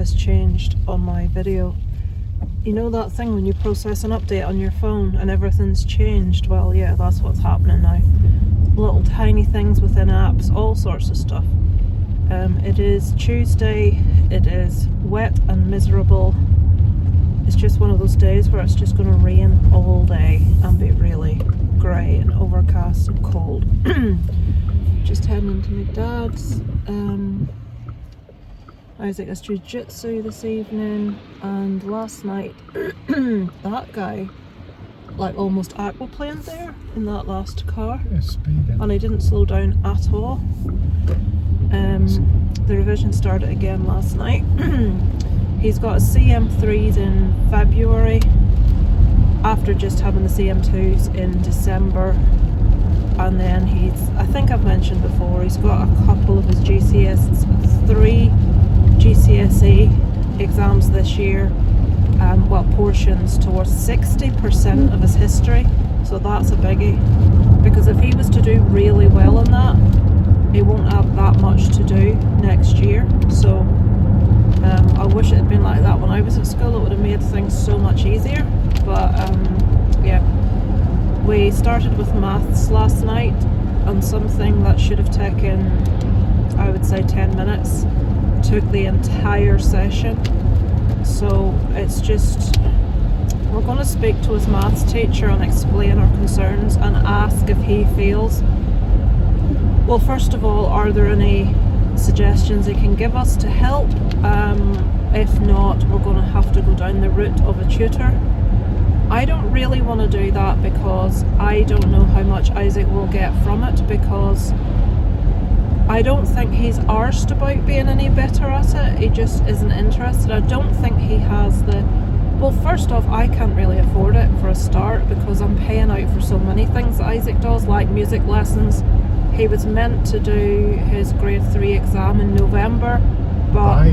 has changed on my video. You know that thing when you process an update on your phone and everything's changed? Well, yeah, that's what's happening now. Little tiny things within apps, all sorts of stuff. It is Tuesday, it is wet and miserable. It's just one of those days where it's just going to rain all day and be really grey and overcast and cold. Just heading into my dad's. Isaac has jiu-jitsu this evening, and last night that guy like almost aquaplaned there in that last car. Yeah, speeding. And he didn't slow down at all. The revision started again last night. He's got a CM3s in February after just having the CM2s in December, and then I think I've mentioned before, he's got a couple of his three GCSE exams this year, portions towards 60% of his history, so that's a biggie, because if he was to do really well in that, he won't have that much to do next year. So I wish it had been like that when I was at school. It would have made things so much easier, but yeah, we started with maths last night, and something that should have taken, I would say, 10 minutes took the entire session. So it's just, we're going to speak to his maths teacher and explain our concerns and ask if he feels, well, first of all, are there any suggestions he can give us to help? If not, we're going to have to go down the route of a tutor. I don't really want to do that because I don't know how much Isaac will get from it, because I don't think he's arsed about being any better at it. He just isn't interested. I don't think he has well, first off, I can't really afford it for a start because I'm paying out for so many things that Isaac does, like music lessons. He was meant to do his grade 3 exam in November, but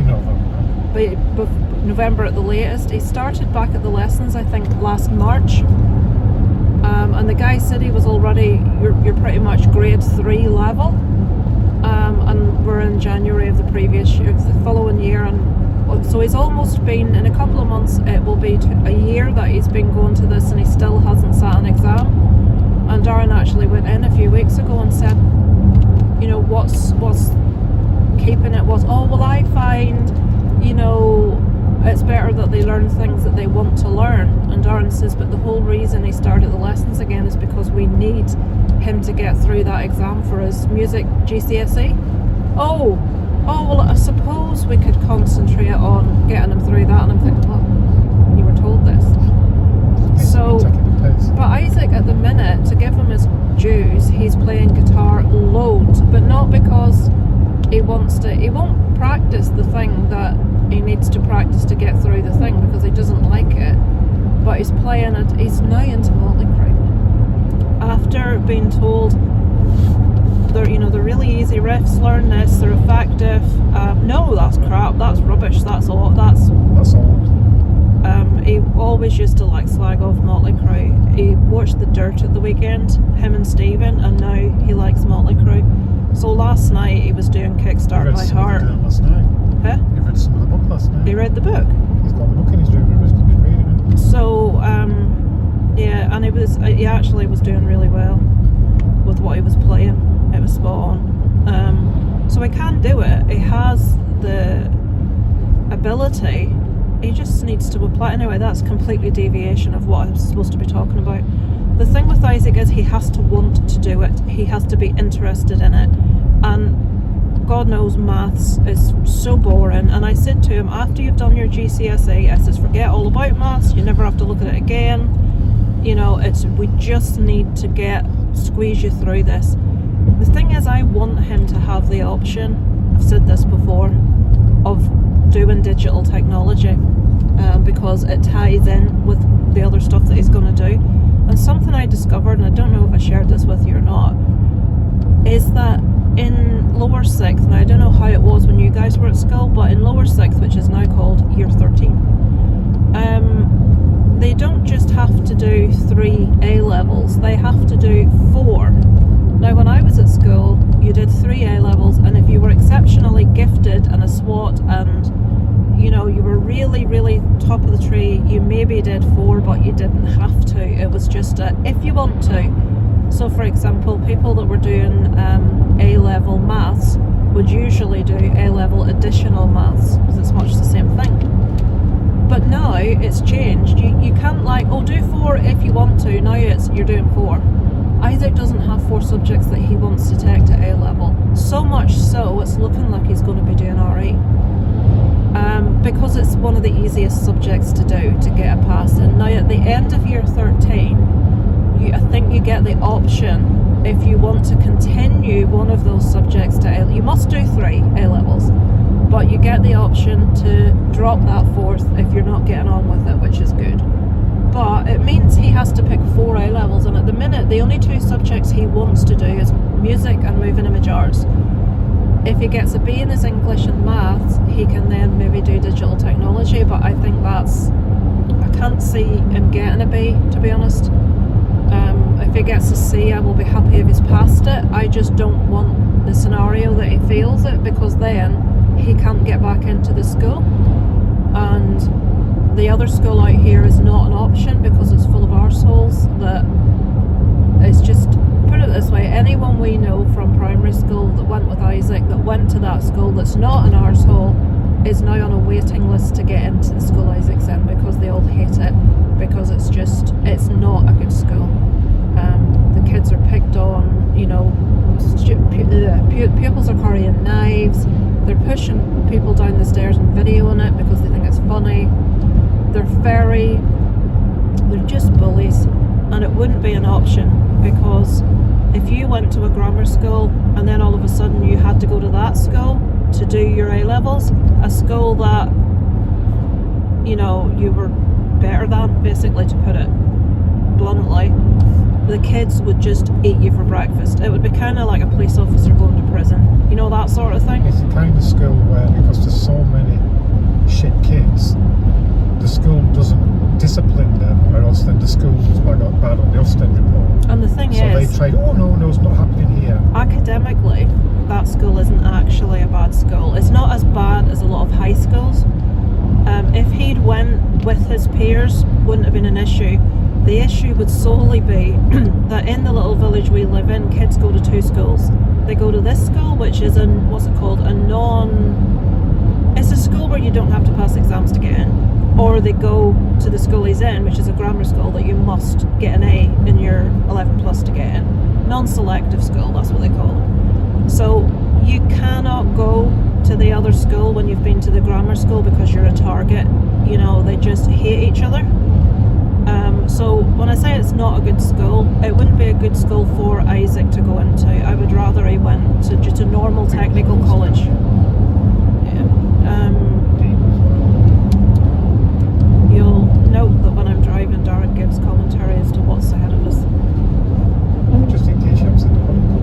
November at the latest. He started back at the lessons, I think, last March, and the guy said he was already, you're pretty much grade 3 level, and we're in January of the following year, and so he's almost been, in a couple of months it will be a year that he's been going to this, and he still hasn't sat an exam. And Darren actually went in a few weeks ago and said, you know, what's keeping it? I find, you know, it's better that they learn things that they want to learn. And Darren says, but the whole reason he started the lessons again is because we need him to get through that exam for his music GCSE. Oh, well, I suppose we could concentrate on getting him through that. And I'm thinking, well, you were told this. So, but Isaac at the minute, to give him his dues, he's playing guitar loads, but not because he wants to. He won't practice the thing that he needs to practice to get through the thing because he doesn't like it. But he's playing it. He's now into Motley Crue. After being told they're really easy riffs, learn this, they're effective. No, that's crap. That's rubbish. That's all. That's old. He always used to slag off Motley Crue. He watched The Dirt at the weekend, him and Stephen, and now he likes Motley Crue. So last night he was doing Kickstart My Heart. Last night. Huh? He read some of the book last night. He read the book. He's got the book and he's doing reading it. So yeah, and he actually was doing really well with what he was playing. It was spot on. So he can do it. He has the ability. He just needs to apply. Anyway, that's completely deviation of what I was supposed to be talking about. The thing with Isaac is he has to want to do it. He has to be interested in it. And God knows maths is so boring. And I said to him, after you've done your GCSE, I says, forget all about maths. You never have to look at it again. You know, we just need to squeeze you through this. The thing is, I want him to have the option, I've said this before, of doing digital technology, because it ties in with the other stuff that he's going to do. And something I discovered, and I don't know if I shared this with you or not, is that in lower 6th, now I don't know how it was when you guys were at school, but in lower 6th, which is now called year 13, they don't just have to do 3 A levels, they have to do 4. Now when I was at school, you did 3 A levels, and if you were exceptionally gifted and a SWAT and you were really, really top of the tree, you maybe did 4, but you didn't have to. It was just if you want to. So for example, people that were doing A-level maths would usually do A-level additional maths, because it's much the same thing. But now it's changed. You can't do 4 if you want to. Now you're doing 4. Isaac doesn't have 4 subjects that he wants to take to A-level. So much so, it's looking like he's going to be doing RE. Because it's one of the easiest subjects to do to get a pass in. Now at the end of year 13, I think you get the option, if you want to continue one of those subjects to A-level. You must do 3 A-levels, but you get the option to drop that 4th if you're not getting on with it, which is good. But it means he has to pick 4 A-levels, and at the minute the only 2 subjects he wants to do is music and moving image arts. If he gets a B in his English and maths, he can then maybe do digital technology, but I think I can't see him getting a B, to be honest. If he gets a C, I will be happy if he's passed it. I just don't want the scenario that he fails it, because then he can't get back into the school. And the other school out here is not an option because it's full of arseholes. That it's just, put it this way, anyone we know from primary school that went with Isaac, that went to that school that's not an arsehole, is now on a waiting list to get into the school Isaac's in, because they all hate it, because it's not a good school. The kids are picked on, pupils are carrying knives, they're pushing people down the stairs and videoing it because they think it's funny. They're just bullies, and it wouldn't be an option, because if you went to a grammar school and then all of a sudden you had to go to that school to do your A-levels, a school that you were better than, basically, to put it bluntly, the kids would just eat you for breakfast. It would be kind of like a police officer going to prison, that sort of thing. It's the kind of school where, because there's so many shit kids, the school doesn't discipline them, or else then the school was bad on the Ofsted report. And the thing so is, they tried, no, it's not happening here. Academically, that school isn't actually a bad school. It's not as bad as a lot of high schools. If he'd went with his peers, wouldn't have been an issue. The issue would solely be that in the little village we live in, kids go to 2 schools. They go to this school, which is it's a school where you don't have to pass exams to get in, or they go to the school he's in, which is a grammar school that you must get an A in your 11 plus to get in. Non-selective school, that's what they call it. So you cannot go to the other school when you've been to the grammar school, because you're a target. They just hate each other. So when I say it's not a good school, it wouldn't be a good school for Isaac to go into. I would rather he went to just a normal technical college. Yeah. You'll note that when I'm driving, Darren gives commentary as to what's ahead of us. Just in case you haven't seen the problem.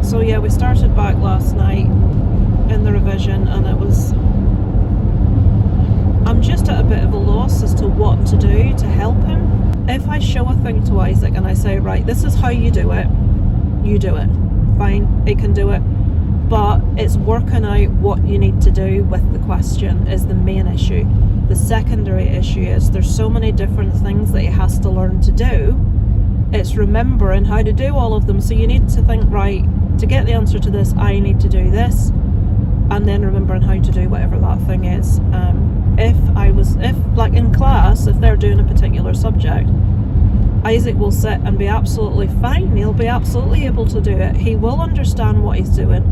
So yeah, we started back last night in the revision, and I'm just at a bit of a loss as to what to do to help him. If I show a thing to Isaac and I say, right, this is how you do it, fine, he can do it. But it's working out what you need to do with the question is the main issue. The secondary issue is there's so many different things that he has to learn to do. It's remembering how to do all of them. So you need to think, right, to get the answer to this, I need to do this, and then remembering how to do whatever that thing is. If like in class, if they're doing a particular subject, Isaac will sit and be absolutely fine. He'll be absolutely able to do it. He will understand what he's doing,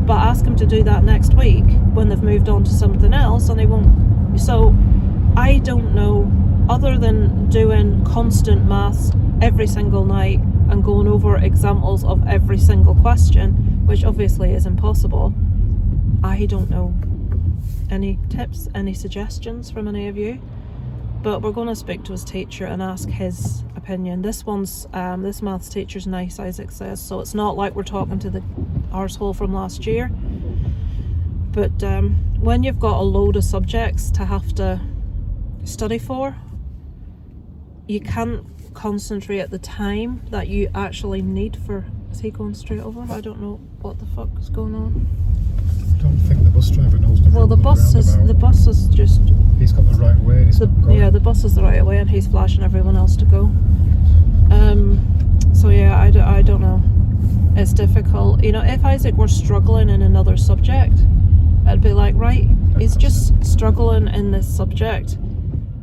but ask him to do that next week when they've moved on to something else, and he won't. So I don't know, other than doing constant maths every single night and going over examples of every single question, which obviously is impossible. I don't know any tips, any suggestions from any of you, but we're going to speak to his teacher and ask his opinion. This maths teacher's nice, Isaac says, so it's not like we're talking to the arsehole from last year. But when you've got a load of subjects to have to study for, you can't concentrate at the time that you actually need for... Is he going straight over? I don't know what the fuck is going on. don't think the bus driver knows the Well, the bus is just. He's got the right way and he's not going. Yeah, the bus is the right way, and he's flashing everyone else to go. So yeah, I don't know. It's difficult. You know, if Isaac were struggling in another subject, I'd be like, right, he's just struggling in this subject.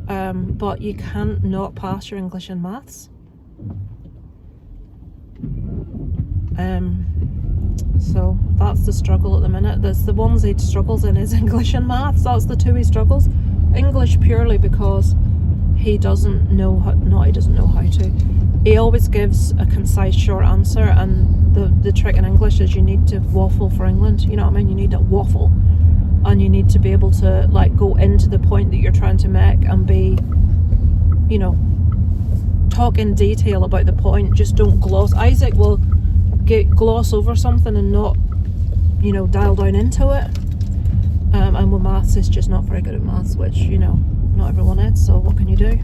But you can't not pass your English and maths. So that's the struggle at the minute. That's the ones he struggles in is English and maths. That's the two he struggles. English purely because he doesn't know how. No, he doesn't know how to. He always gives a concise, short answer, and the trick in English is you need to waffle for England. You know what I mean? You need to waffle, and you need to be able to like go into the point that you're trying to make and be, you know, talk in detail about the point. Just don't gloss. Isaac will gloss over something and not, you know, dial down into it. And with maths, he's just not very good at maths, which, you know, not everyone is, so what can you do?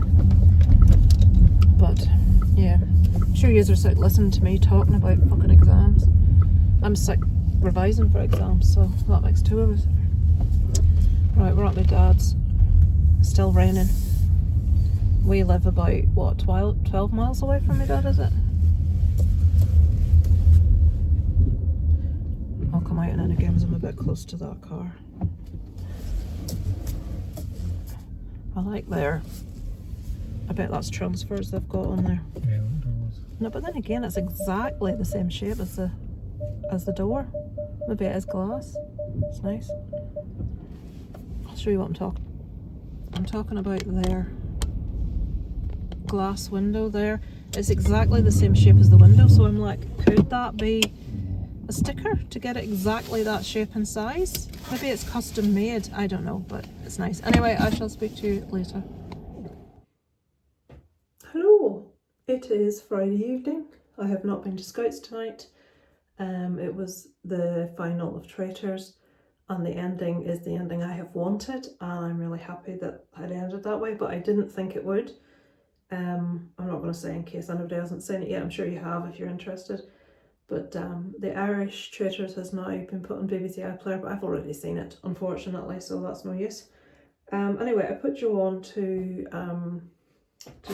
But yeah, I'm sure you are sick listening to me talking about fucking exams. I'm sick revising for exams, so that makes two of us. Right, we're at my dad's. Still raining. We live about, what, 12 miles away from my dad, is it? I'll come out in it again because I'm a bit close to that car. I like their, I bet that's transfers they've got on there. Yeah, doors. No, but then again, it's exactly the same shape as the door. Maybe it is glass. It's nice. I'll show you what I'm talking about their glass window there. It's exactly the same shape as the window, so I'm like, could that be a sticker to get it exactly that shape and size? Maybe it's custom made, I don't know, but it's nice. Anyway, I shall speak to you later. Hello, it is Friday evening. I have not been to Scouts tonight. It was the final of Traitors, and the ending is the ending I have wanted, and I'm really happy that it ended that way, but I didn't think it would. I'm not going to say in case anybody hasn't seen it yet. I'm sure you have if you're interested. But the Irish Traitors has now been put on BBC iPlayer, but I've already seen it, unfortunately, so that's no use. Anyway, I put you on to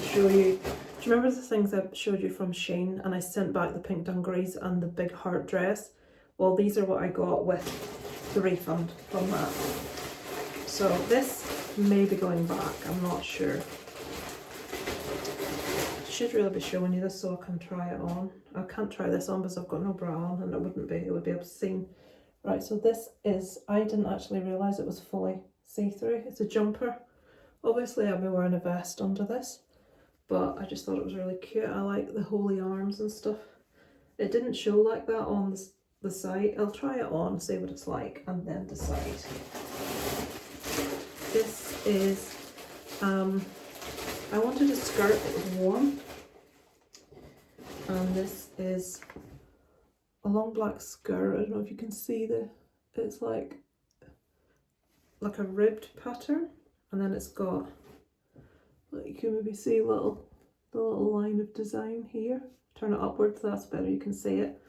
show you. Do you remember the things I showed you from Shein, and I sent back the pink dungarees and the big heart dress? Well, these are what I got with the refund from that. So this may be going back, I'm not sure. Should really be showing you this so I can try it on. I can't try this on because I've got no bra on, and it would be obscene. Right, so this is, I didn't actually realise it was fully see-through. It's a jumper. Obviously I'll be wearing a vest under this, but I just thought it was really cute. I like the holy arms and stuff. It didn't show like that on the site. I'll try it on, see what it's like, and then decide. This is, I wanted a skirt that was warm, and this is a long black skirt. I don't know if you can see it's like a ribbed pattern, and then it's got, like, you can maybe see the little line of design here. Turn it upwards, that's better, you can see it.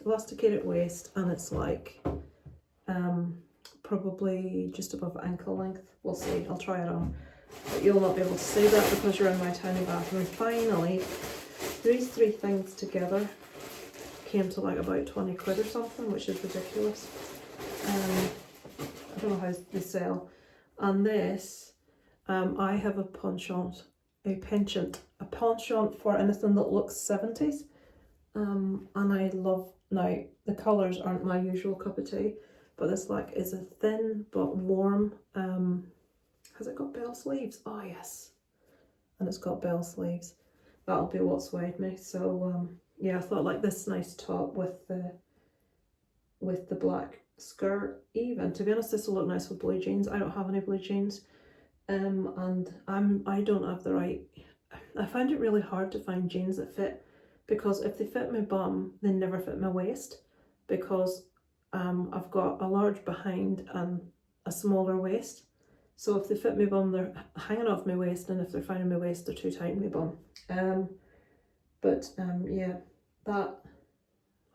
Elasticated waist, and it's like probably just above ankle length. We'll see, I'll try it on. But you'll not be able to see that because you're in my tiny bathroom. Finally, these three things together came to like about 20 quid or something, which is ridiculous. I don't know how they sell. And this, I have a penchant for anything that looks 70s. And I love, now the colours aren't my usual cup of tea, but this like is a thin but warm, has it got bell sleeves? Oh yes, and it's got bell sleeves. That'll be what swayed me. So yeah, I thought like this nice top with the black skirt. Even to be honest, this will look nice with blue jeans. I don't have any blue jeans, and I don't have the right. I find it really hard to find jeans that fit, because if they fit my bum, they never fit my waist, because I've got a large behind and a smaller waist. So if they fit my bum, they're hanging off my waist, and if they're finding my waist, they're too tight in my bum. Yeah, that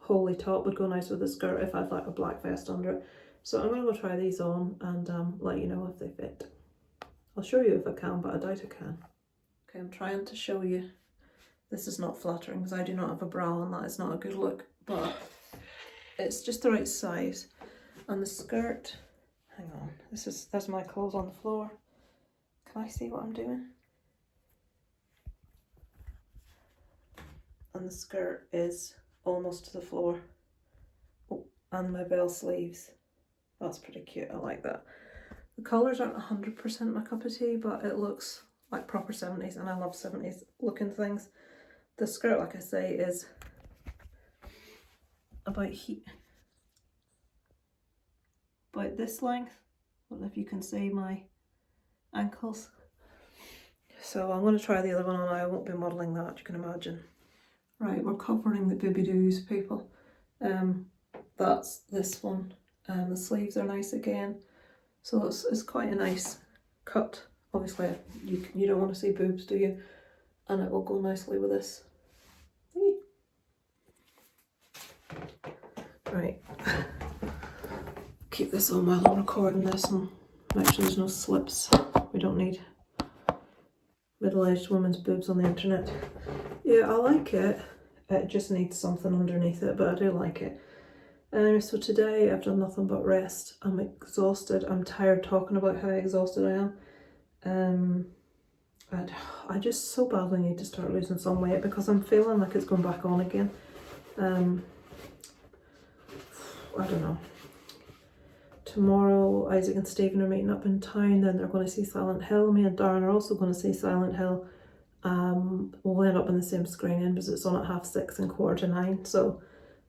holey top would go nice with the skirt if I had like a black vest under it. So I'm going to go try these on and let you know if they fit. I'll show you if I can, but I doubt I can. Okay, I'm trying to show you. This is not flattering because I do not have a bra on. That is not a good look, but it's just the right size. And the skirt, hang on, there's my clothes on the floor. Can I see what I'm doing? And the skirt is almost to the floor. Oh, and my bell sleeves. That's pretty cute, I like that. The colours aren't 100% my cup of tea, but it looks like proper 70s, and I love 70s looking things. The skirt, like I say, is about this length. I don't know if you can see my ankles. So I'm going to try the other one on. I won't be modelling that, you can imagine. Right, we're covering the booby doos, people. That's this one. The sleeves are nice again. So it's quite a nice cut. Obviously, you don't want to see boobs, do you? And it will go nicely with this. Right. Keep this on while I'm recording this and make sure there's no slips. We don't need middle-aged women's boobs on the internet. Yeah, I like it. It just needs something underneath it, but I do like it. So today I've done nothing but rest. I'm exhausted. I'm tired talking about how exhausted I am. I just so badly need to start losing some weight because I'm feeling like it's going back on again. I don't know. Tomorrow Isaac and Stephen are meeting up in town, then they're going to see Silent Hill. Me and Darren are also going to see Silent Hill. We'll end up in the same screening because it's on at 6:30 and 9:15, so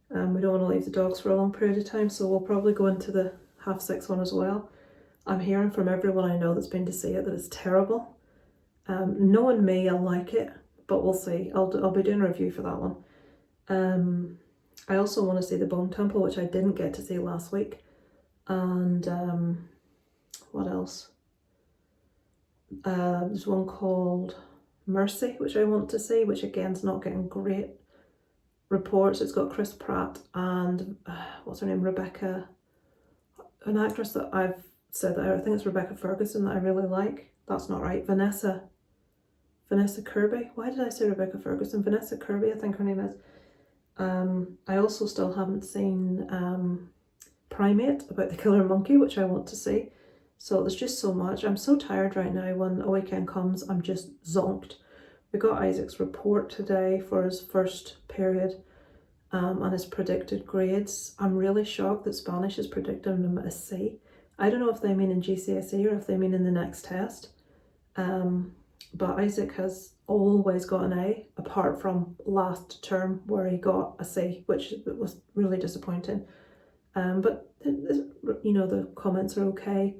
we don't want to leave the dogs for a long period of time, so we'll probably go into the 6:30 one as well. I'm hearing from everyone I know that's been to see it that it's terrible. Knowing me, I'll like it, but we'll see. I'll be doing a review for that one. I also want to see the Bone Temple, which I didn't get to see last week. And what else? There's one called Mercy, which I want to see, which again's not getting great reports. It's got Chris Pratt and what's her name, Rebecca, an actress that I've said that I think it's Rebecca Ferguson that I really like. That's not right. Vanessa Kirby. Why did I say Rebecca Ferguson? Vanessa Kirby, I think her name is. I also still haven't seen Primate, about the killer monkey, which I want to see. So there's just so much. I'm so tired right now. When a weekend comes, I'm just zonked. We got Isaac's report today for his first period and his predicted grades. I'm really shocked that Spanish is predicting him a C. I don't know if they mean in GCSE or if they mean in the next test. But Isaac has always got an A, apart from last term where he got a C, which was really disappointing. But you know, the comments are okay.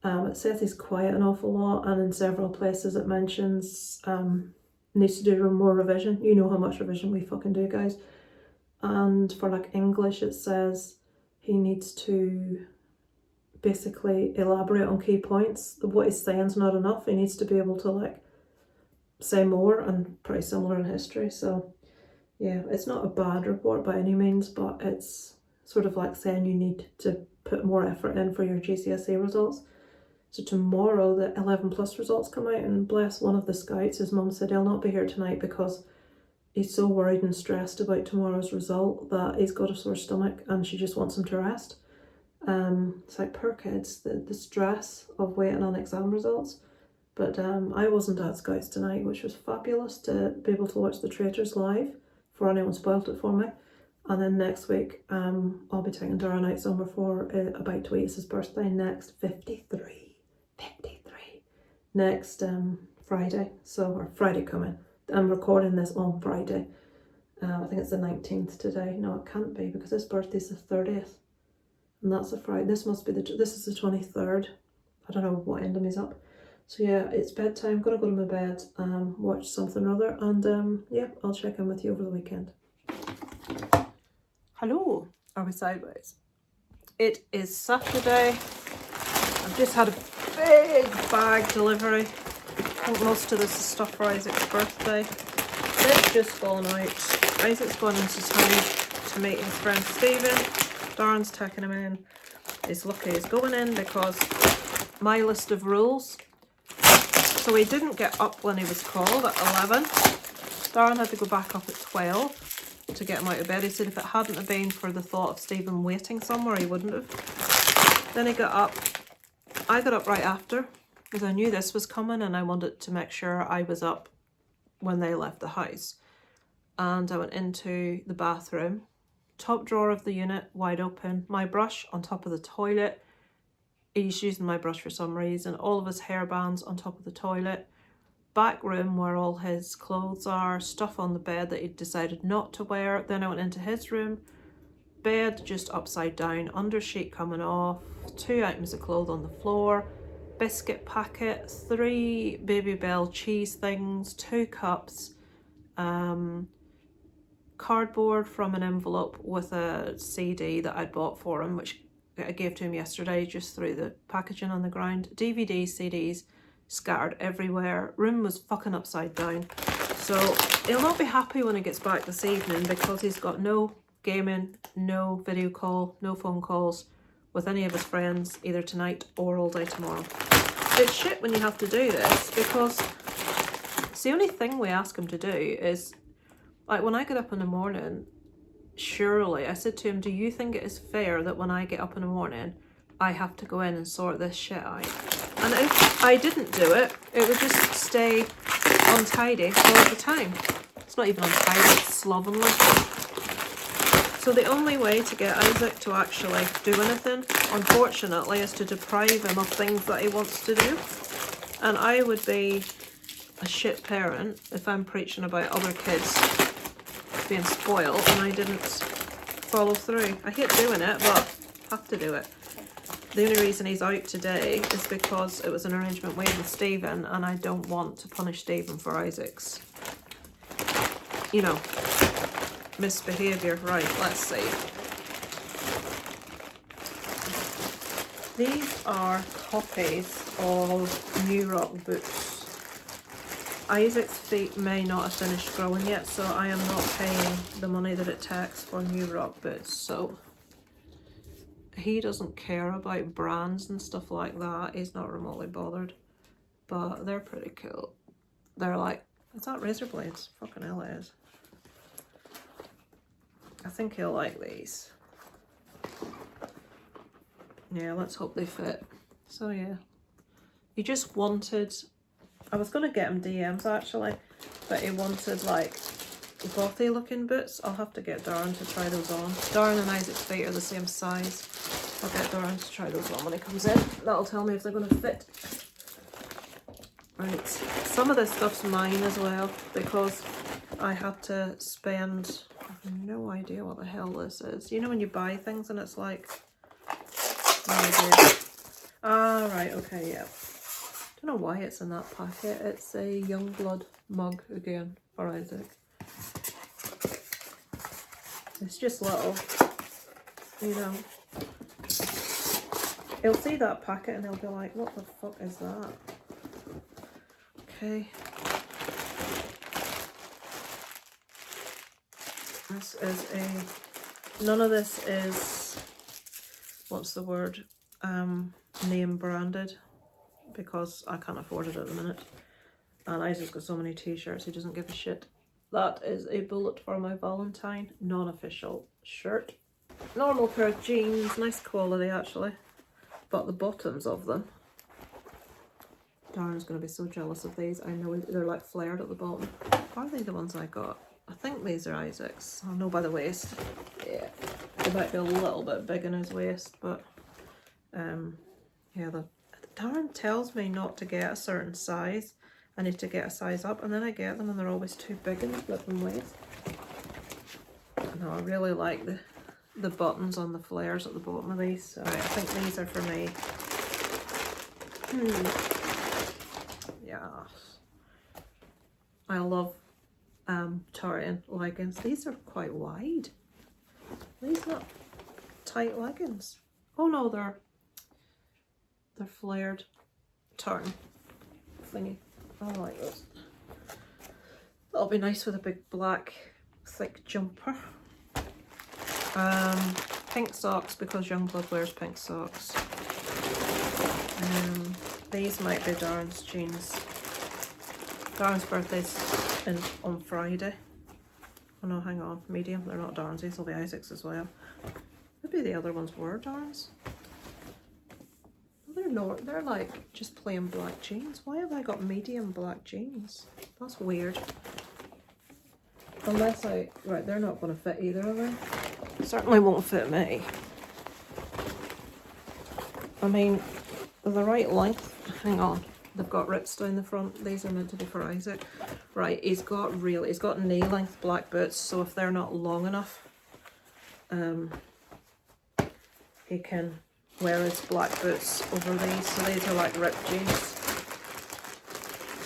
It says he's quiet an awful lot, and in several places it mentions needs to do more revision. You know how much revision we fucking do, guys. And for like English, it says he needs to basically elaborate on key points. What he's saying's not enough. He needs to be able to like say more, and pretty similar in history. So yeah, it's not a bad report by any means, but it's sort of like saying you need to put more effort in for your GCSE results. So tomorrow the 11 plus results come out, and bless one of the scouts, his mum said he'll not be here tonight because he's so worried and stressed about tomorrow's result that he's got a sore stomach and she just wants him to rest. It's like poor kids, the stress of waiting on exam results. But I wasn't at Scouts tonight, which was fabulous to be able to watch the Traitors live, for anyone spoilt it for me. And then next week, I'll be taking Darren out somewhere for a bite to eat. It's his birthday next 53, next Friday. So, or Friday coming. I'm recording this on Friday. I think it's the 19th today. No, it can't be because his birthday's the 30th. And that's a Friday. This is the 23rd. I don't know what ending he's up. So yeah, it's bedtime. I'm gonna go to my bed, watch something or other, and yeah, I'll check in with you over the weekend. Hello, are we sideways? It is Saturday. I've just had a big bag delivery. I think most of this is stuff for Isaac's birthday. It's just gone out. Isaac's gone into town to meet his friend Stephen. Darren's taking him in. He's lucky he's going in because my list of rules. So he didn't get up when he was called at 11. Darren had to go back up at 12 to get him out of bed. He said if it hadn't have been for the thought of Stephen waiting somewhere, he wouldn't have. Then he got up. I got up right after because I knew this was coming and I wanted to make sure I was up when they left the house. And I went into the bathroom. Top drawer of the unit, wide open. My brush on top of the toilet. He's using my brush for some reason. All of his hairbands on top of the toilet. Back room where all his clothes are. Stuff on the bed that he decided not to wear. Then I went into his room. Bed just upside down. Undersheet coming off. 2 items of clothes on the floor. Biscuit packet. 3 Baby Bell cheese things. 2 cups. Cardboard from an envelope with a CD that I'd bought for him, which I gave to him yesterday, just threw the packaging on the ground. DVDs, CDs scattered everywhere. Room was fucking upside down. So he'll not be happy when he gets back this evening because he's got no gaming, no video call, no phone calls with any of his friends either tonight or all day tomorrow. It's shit when you have to do this because it's the only thing we ask him to do is, like, when I get up in the morning, surely, I said to him, do you think it is fair that when I get up in the morning, I have to go in and sort this shit out? And if I didn't do it, it would just stay untidy all the time. It's not even untidy, it's slovenly. So the only way to get Isaac to actually do anything, unfortunately, is to deprive him of things that he wants to do. And I would be a shit parent if I'm preaching about other kids being spoiled and I didn't follow through. I hate doing it, but have to do it. The only reason he's out today is because it was an arrangement made with Stephen and I don't want to punish Stephen for Isaac's, you know, misbehaviour. Right, let's see. These are copies of New Rock boots. Isaac's feet may not have finished growing yet, so I am not paying the money that it takes for New Rock boots. So he doesn't care about brands and stuff like that. He's not remotely bothered, but they're pretty cool. They're like, is that razor blades? Fucking hell it is. I think he'll like these. Yeah, let's hope they fit. So yeah, he just wanted, I was going to get him DMs actually, but he wanted like gothy looking boots. I'll have to get Darren to try those on. Darren and Isaac's feet are the same size. I'll get Darren to try those on when he comes in. That'll tell me if they're going to fit. Right, some of this stuff's mine as well because I had to spend, I have no idea what the hell this is. You know when you buy things and it's like, no idea. Ah, right, okay, yeah. Don't know why it's in that packet. It's a Youngblood mug again for Isaac. It's just little, you know. He'll see that packet and he'll be like, what the fuck is that? Okay. This is a, none of this is, what's the word, name branded, because I can't afford it at the minute. And Isaac's got so many t-shirts, he doesn't give a shit. That is a Bullet for My Valentine non-official shirt. Normal pair of jeans, nice quality actually, but the bottoms of them, Darren's going to be so jealous of these. I know they're like flared at the bottom. Are they the ones I got? I think these are Isaac's. I'll know by the waist. Yeah, they might be a little bit big in his waist, but yeah, Darren tells me not to get a certain size. I need to get a size up, and then I get them and they're always too big in the flipping waist. No, I really like the buttons on the flares at the bottom of these. So I think these are for me. Yeah. I love tartan leggings. These are quite wide. These not tight leggings. Oh no, they're flared tartan thingy. I like those. That'll be nice with a big black thick jumper. Pink socks, because Youngblood wears pink socks. These might be Darren's jeans. Darren's birthday's on Friday. Oh no, hang on, medium, they're not Darren's, these will be Isaac's as well. Maybe the other ones were Darren's. They're not, they're like just plain black jeans. Why have I got medium black jeans? That's weird. Unless right, they're not going to fit either, are they? Certainly won't fit me. I mean, they're the right length. Hang on, they've got rips down the front. These are meant to be for Isaac. Right, he's got knee length black boots, so if they're not long enough, he can wear his black boots over these. So these are like ripped jeans.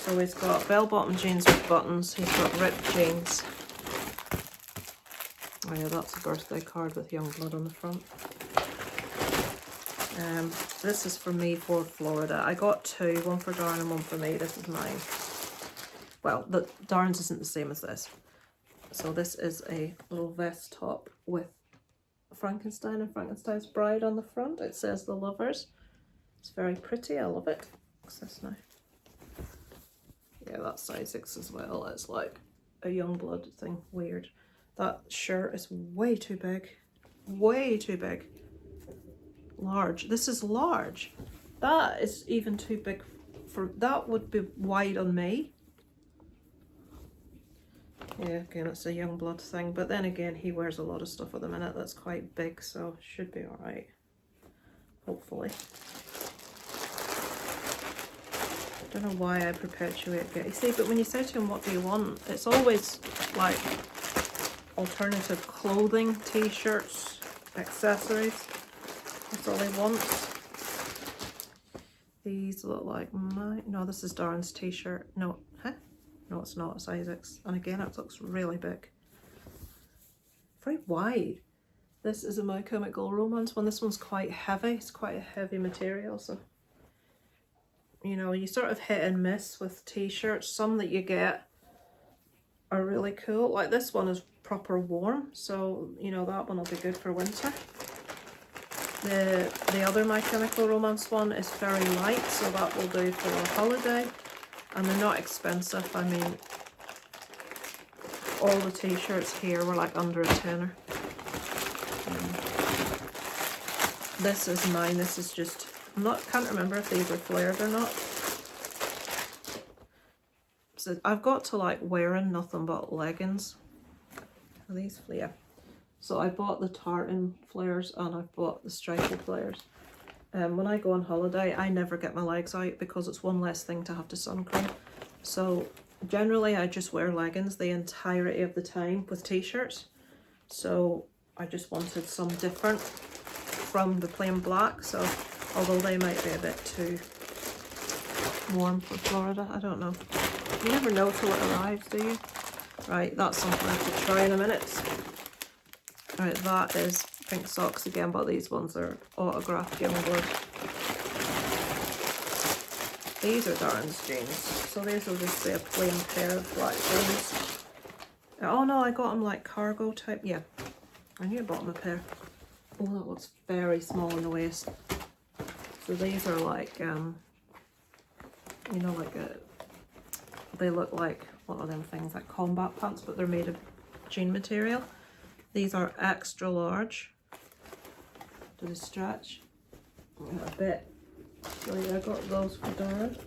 So he's got bell-bottom jeans with buttons. He's got ripped jeans. Oh yeah, that's a birthday card with Youngblood on the front. This is for me for Florida. I got two, one for Darren and one for me. This is mine. Well, Darren's isn't the same as this. So this is a little vest top with Frankenstein and Frankenstein's bride on the front. It says The Lovers. It's very pretty. I love it. What's this now? Yeah, that's size 6 as well. It's like a Youngblood thing. Weird. That shirt is way too big. Way too big. Large. This is large. That is even too big for... That would be wide on me. Yeah, again, it's a Youngblood thing. But then again, he wears a lot of stuff at the minute that's quite big, so should be alright. Hopefully. I don't know why I perpetuate getting... See, but when you say to him, what do you want? It's always like alternative clothing, t-shirts, accessories. That's all he wants. These look like my... No, this is Darren's t-shirt. No, huh? No, it's not. It's Isaac's. And again, it looks really big. Very wide. This is a My Chemical Romance one. This one's quite heavy. It's quite a heavy material, so... You know, you sort of hit and miss with t-shirts. Some that you get are really cool. Like this one is proper warm, so, you know, that one will be good for winter. The other My Chemical Romance one is very light, so that will do for a holiday. And they're not expensive. I mean, all the t-shirts here were like under a tenner. This is mine. This is just... can't remember if these are flared or not. So I've got to like wearing nothing but leggings. Are these flare? So I bought the tartan flares and I've bought the stripy flares. When I go on holiday, I never get my legs out because it's one less thing to have to sun cream. So generally I just wear leggings the entirety of the time with t-shirts. So I just wanted some different from the plain black. So although they might be a bit too warm for Florida, I don't know. You never know till it arrives, do you? Right, that's something I have to try in a minute. Right, that is pink socks again, but these ones are autographed Youngblood. These are Darren's jeans, so these will just be a plain pair of black jeans. Oh no, I got them like cargo type. Yeah, I knew I bought them a pair. Oh, that looks very small in the waist. So these are like, you know, like they look like, what are them things, like combat pants, but they're made of jean material. These are extra large. Do they stretch? A bit. So yeah, I got those for Darren.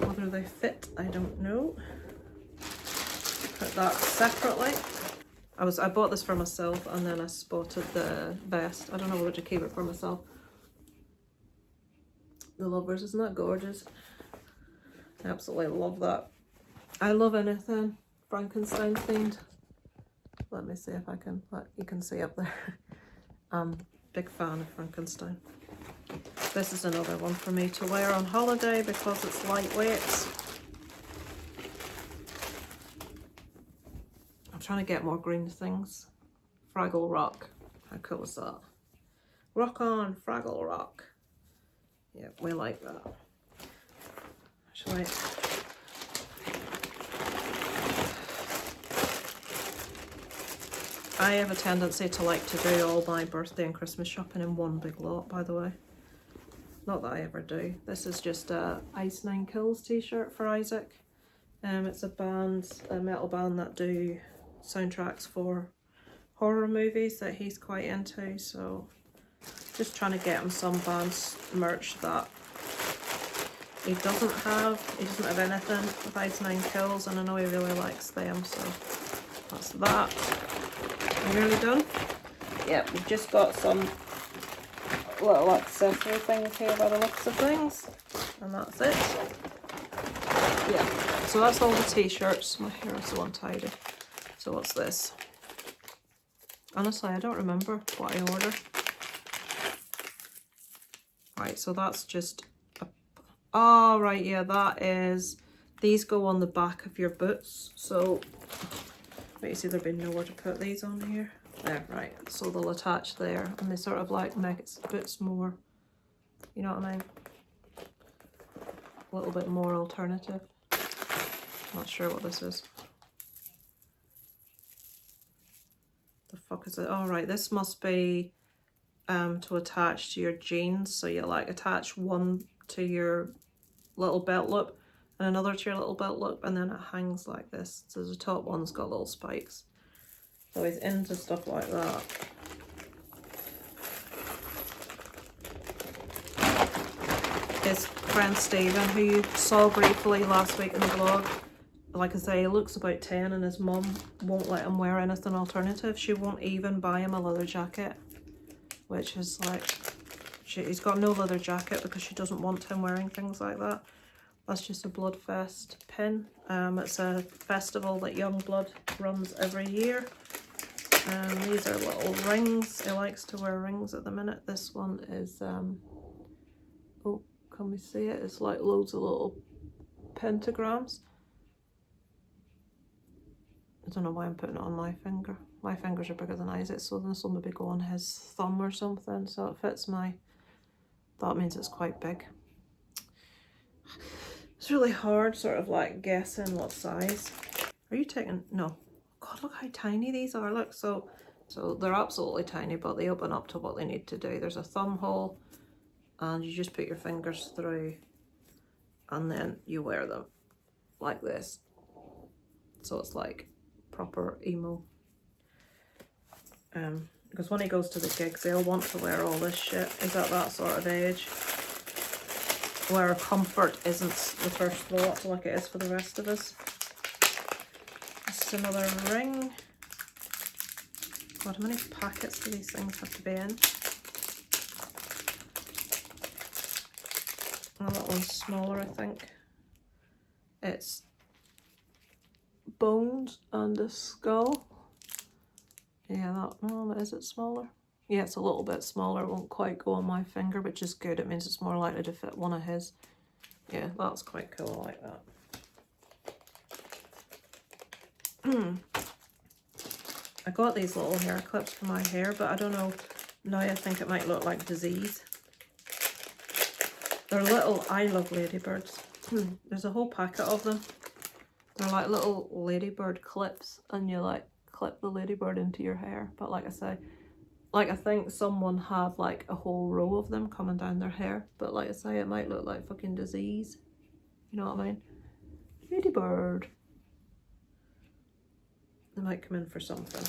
Whether they fit, I don't know. Put that separately. I bought this for myself and then I spotted the vest. I don't know whether to keep it for myself. The Lovers, isn't that gorgeous? I absolutely love that. I love anything Frankenstein themed. Let me see if I can, you can see up there. Big fan of Frankenstein. This is another one for me to wear on holiday because it's lightweight. I'm trying to get more green things. Fraggle Rock. How cool is that? Rock on, Fraggle Rock. Yeah, we like that. Actually, I have a tendency to like to do all my birthday and Christmas shopping in one big lot, by the way. Not that I ever do. This is just a Ice 9 Kills t-shirt for Isaac. It's a metal band that do soundtracks for horror movies that he's quite into, so just trying to get him some bands merch that he doesn't have. He doesn't have anything with Ice 9 Kills, and I know he really likes them, so that's that. I'm nearly done. Yep, we've just got some little accessory things here by the looks of things, and that's it. Yeah, so that's all the t-shirts. My hair is so untidy. So what's this? Honestly, I don't remember what I ordered. Right, so that's just a... Oh, right, yeah, that is... These go on the back of your boots, so... But you see there'd be nowhere to put these on here. There, right, so they'll attach there, and they sort of like make its boots more, you know what I mean? A little bit more alternative. Not sure what this is. The fuck is it? Oh, right, this must be to attach to your jeans. So you like attach one to your little belt loop and another to your little belt loop, and then it hangs like this. So the top one's got little spikes. So he's into stuff like that. His friend Stephen, who you saw briefly last week in the vlog, like I say, he looks about 10 and his mum won't let him wear anything alternative. She won't even buy him a leather jacket, which is like, he's got no leather jacket because she doesn't want him wearing things like that. That's just a Bloodfest pin. It's a festival that Youngblood runs every year. These are little rings. He likes to wear rings at the minute. This one is, oh, can we see it? It's like loads of little pentagrams. I don't know why I'm putting it on my finger. My fingers are bigger than Isaac's, so this will maybe go on his thumb or something, so it fits my... That means it's quite big. It's really hard sort of like guessing what size. Are you taking... No. God, look how tiny these are. Look, so they're absolutely tiny, but they open up to what they need to do. There's a thumb hole, and you just put your fingers through, and then you wear them like this. So it's like proper emo. Because when he goes to the gigs, he'll want to wear all this shit. He's at that sort of age where comfort isn't the first thought like it is for the rest of us. This is another ring. God, how many packets do these things have to be in? Oh, that one's smaller, I think. It's bones and a skull. Yeah, that one, is it smaller? Yeah, it's a little bit smaller. It won't quite go on my finger, which is good. It means it's more likely to fit one of his. Yeah, that's quite cool. I like that. I got these little hair clips for my hair, but I don't know. Now I think it might look like disease. They're little, I love ladybirds. There's a whole packet of them. They're like little ladybird clips, and you like clip the ladybird into your hair. But like I say, like I think someone had like a whole row of them coming down their hair. But like I say, it might look like fucking disease. You know what I mean? Ladybird. They might come in for something.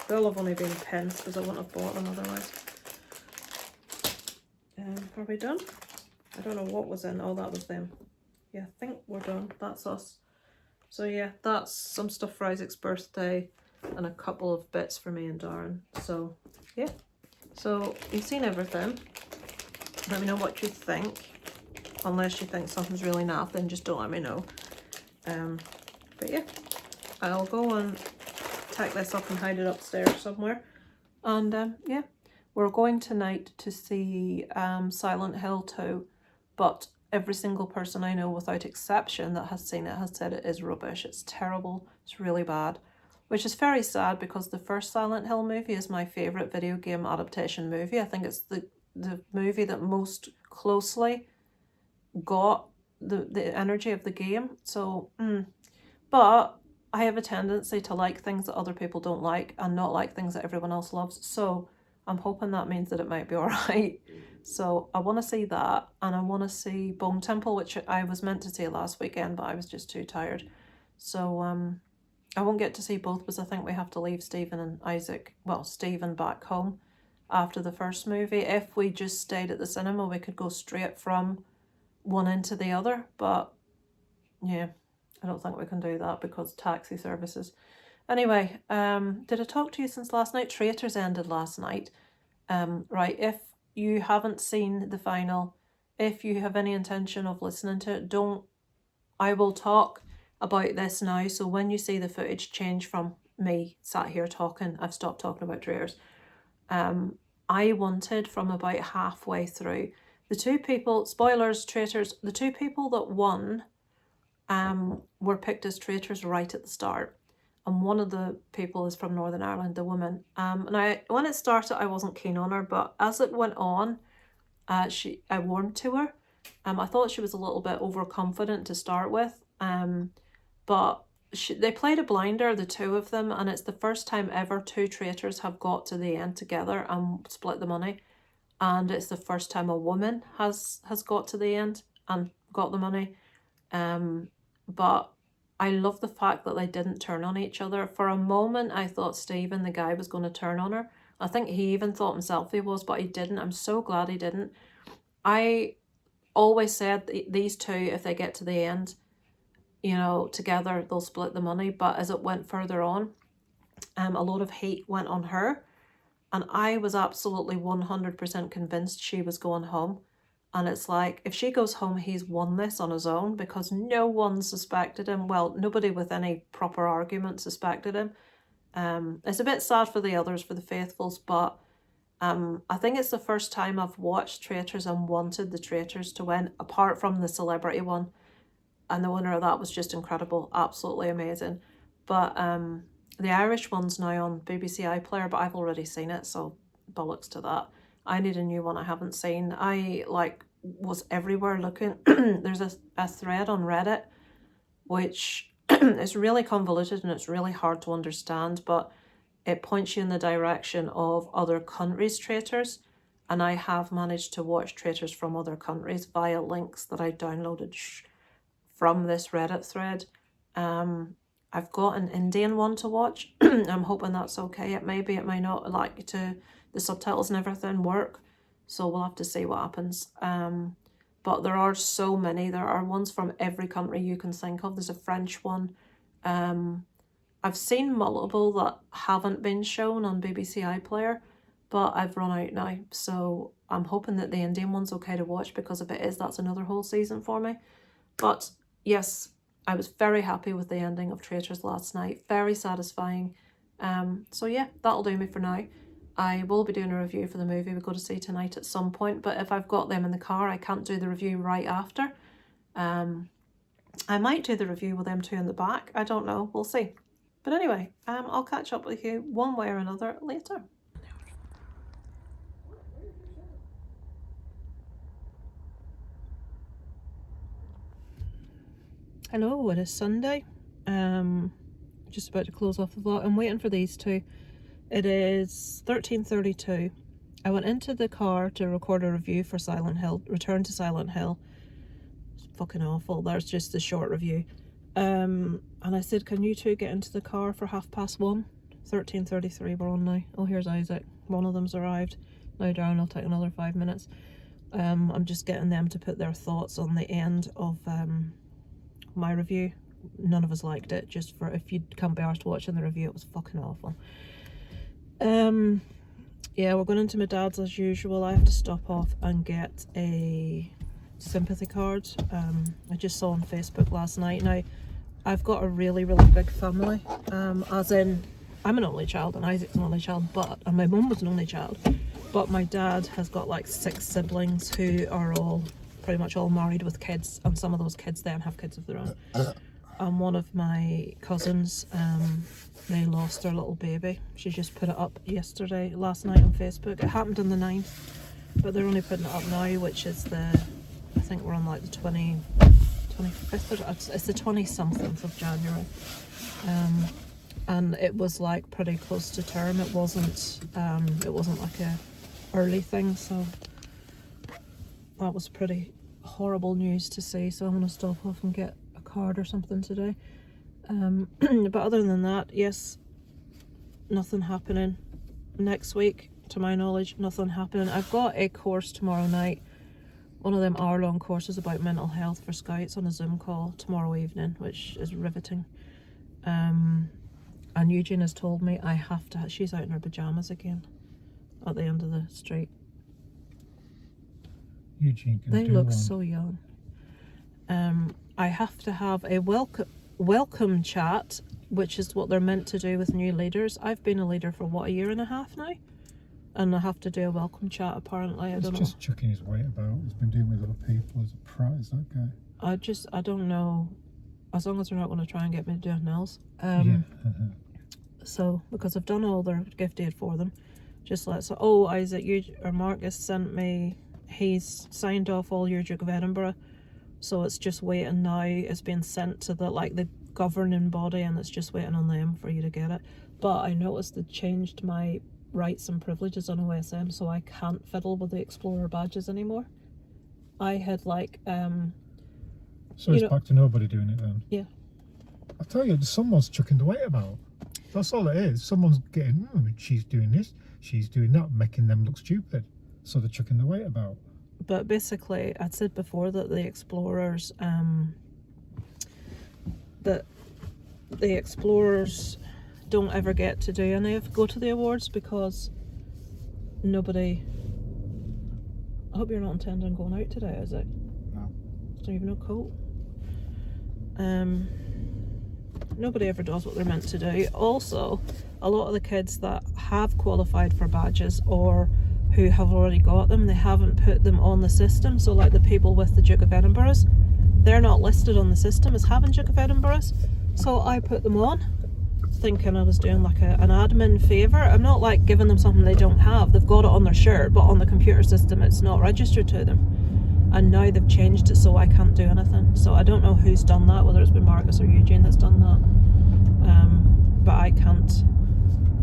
They'll have only been pins because I wouldn't have bought them otherwise. Are we done? I don't know what was in. Oh, that was them. Yeah, I think we're done. That's us. So yeah, that's some stuff for Isaac's birthday and a couple of bits for me and Darren. So yeah, so you've seen everything. Let me know what you think. Unless you think something's really naff, then just don't let me know. But yeah, I'll go and take this up and hide it upstairs somewhere. And yeah, we're going tonight to see Silent Hill 2, but every single person I know without exception that has seen it has said it is rubbish. It's terrible. It's really bad. Which is very sad because the first Silent Hill movie is my favourite video game adaptation movie. I think it's the movie that most closely got the energy of the game. So, but I have a tendency to like things that other people don't like and not like things that everyone else loves. So I'm hoping that means that it might be alright. So I want to see that, and I want to see Bone Temple, which I was meant to see last weekend, but I was just too tired. So I won't get to see both because I think we have to leave Stephen back home after the first movie. If we just stayed at the cinema, we could go straight from one into the other, but yeah, I don't think we can do that because taxi services. Anyway, did I talk to you since last night? Traitors ended last night. Right, if you haven't seen the final, if you have any intention of listening to it, I will talk about this now. So when you see the footage change from me sat here talking, I've stopped talking about traitors. I wanted from about halfway through, the two people, spoilers, traitors, the two people that won were picked as traitors right at the start. And one of the people is from Northern Ireland, the woman. Now, when it started, I wasn't keen on her, but as it went on, I warmed to her. I thought she was a little bit overconfident to start with, but they played a blinder, the two of them, and it's the first time ever two traitors have got to the end together and split the money. And it's the first time a woman has got to the end and got the money. But I love the fact that they didn't turn on each other. For a moment, I thought Stephen, the guy, was going to turn on her. I think he even thought himself he was, but he didn't. I'm so glad he didn't. I always said these two, if they get to the end, you know, together, they'll split the money. But as it went further on, a lot of hate went on her. And I was absolutely 100% convinced she was going home. And it's like, if she goes home, he's won this on his own because no one suspected him. Well, nobody with any proper argument suspected him. It's a bit sad for the others, for the faithfuls, but I think it's the first time I've watched Traitors and wanted the Traitors to win, apart from the celebrity one. And the winner of that was just incredible, absolutely amazing. But the Irish one's now on BBC iPlayer, but I've already seen it, so bollocks to that. I need a new one I haven't seen. I was everywhere looking. There's a thread on Reddit which is really convoluted and it's really hard to understand, but it points you in the direction of other countries' traitors, and I have managed to watch traitors from other countries via links that I downloaded from this Reddit thread. I've got an Indian one to watch. I'm hoping that's okay. It may not, the subtitles and everything work, so we'll have to see what happens. But there are so many. There are ones from every country you can think of. There's a French one. I've seen multiple that haven't been shown on BBC iPlayer, but I've run out now, so I'm hoping that the Indian one's okay to watch, because if it is, that's another whole season for me. But yes, I was very happy with the ending of Traitors last night. Very satisfying. So yeah, that'll do me for now. I will be doing a review for the movie we go to see tonight at some point, but if I've got them in the car, I can't do the review right after. I might do the review with them two in the back. I don't know. We'll see. But anyway, I'll catch up with you one way or another later. Hello, it is Sunday. Just about to close off the vlog. I'm waiting for these two. It is 13:32. I went into the car to record a review for Silent Hill, Return to Silent Hill. It's fucking awful. There's just the short review. And I said, can you two get into the car for 1:30? 13:33 we're on now. Oh, here's Isaac. One of them's arrived. Now down, it'll take another 5 minutes. I'm just getting them to put their thoughts on the end of my review. None of us liked it, just for if you can't be arsed watching the review, it was fucking awful. Yeah, we're going into my dad's as usual. I have to stop off and get a sympathy card. I just saw on Facebook last night. Now, I've got a really, really big family, as in, I'm an only child and Isaac's an only child, and my mum was an only child, but my dad has got like 6 siblings who are all pretty much all married with kids, and some of those kids then have kids of their own. And one of my cousins, they lost their little baby. She just put it up last night on Facebook. It happened on the 9th, but they're only putting it up now, which is I think we're on like the 25th, it's the 20-something of January. and it was like pretty close to term. It wasn't like a early thing, so that was pretty horrible news to see. So I'm gonna stop off and get a card or something today. But other than that, yes, nothing happening next week to my knowledge. Nothing happening. I've got a course tomorrow night, one of them hour-long courses about mental health for scouts on a Zoom call tomorrow evening, which is riveting. And Eugene has told me I have to. She's out in her pajamas again at the end of the street. Eugene can They do look one. so young. I have to have a welcome chat, which is what they're meant to do with new leaders. I've been a leader for what, 1.5 years now, and I have to do a welcome chat. Apparently, I He's don't know. just chucking his weight about. He's been doing with other people. He's a prat, is that guy? I don't know. As long as they're not going to try and get me to do anything else. Yeah. So because I've done all their gift aid for them, just let so. Oh, Isaac, Marcus sent me. He's signed off all your Duke of Edinburgh, so it's just waiting now. It's been sent to the governing body, and it's just waiting on them for you to get it. But I noticed they changed my rights and privileges on OSM, so I can't fiddle with the Explorer badges anymore. I had So it's back to nobody doing it then? Yeah. I tell you, someone's chucking the weight about. That's all it is. Someone's getting, she's doing this, she's doing that, making them look stupid. So they're chucking the weight about. But basically, I'd said before that the Explorers, don't ever get to do any of go to the awards because nobody. I hope you're not intending on going out today, is it? No. Don't even know coat. Nobody ever does what they're meant to do. Also, a lot of the kids that have qualified for badges or who have already got them, they haven't put them on the system. So like the people with the Duke of Edinburghs, they're not listed on the system as having Duke of Edinburghs. So I put them on, thinking I was doing like an admin favour. I'm not like giving them something they don't have. They've got it on their shirt, but on the computer system it's not registered to them. And now they've changed it so I can't do anything. So I don't know who's done that, whether it's been Marcus or Eugene that's done that. But I can't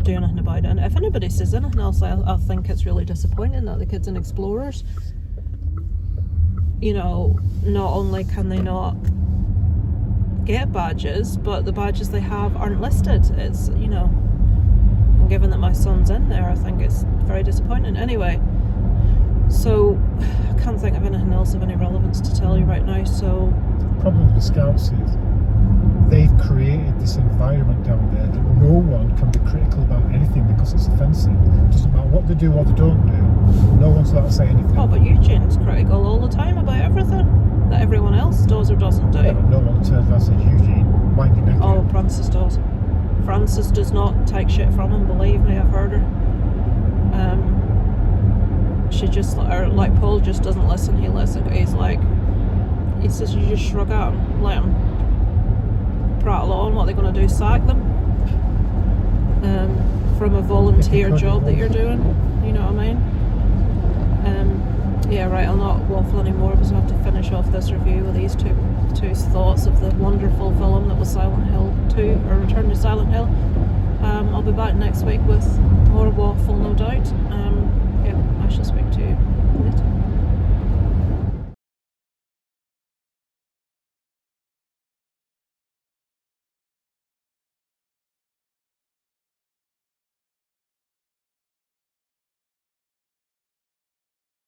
do anything about it. And if anybody says anything else, I'll think it's really disappointing that the kids in Explorers, not only can they not get badges, but the badges they have aren't listed. It's, and given that my son's in there, I think it's very disappointing. Anyway, so I can't think of anything else of any relevance to tell you right now, so... The problem with the Scouts is they've created this environment down there that no one can be critical about anything because it's offensive. It doesn't matter what they do or they don't do. No one's allowed to say anything. Oh, but Eugene's critical all the time about everything that everyone else does or doesn't do. Yeah, but no one turns around and says, Eugene, wind your neck Oh, out. Francis does. Francis does not take shit from him, believe me, I've heard her. She just, or like Paul just doesn't listen. He says you just shrug out and let him prattle on. What they're going to do, sack them from a volunteer job that you're doing, you know what I mean? Yeah, right, I'll not waffle anymore because I have to finish off this review with these two thoughts of the wonderful film that was Silent Hill 2, or Return to Silent Hill. I'll be back next week with more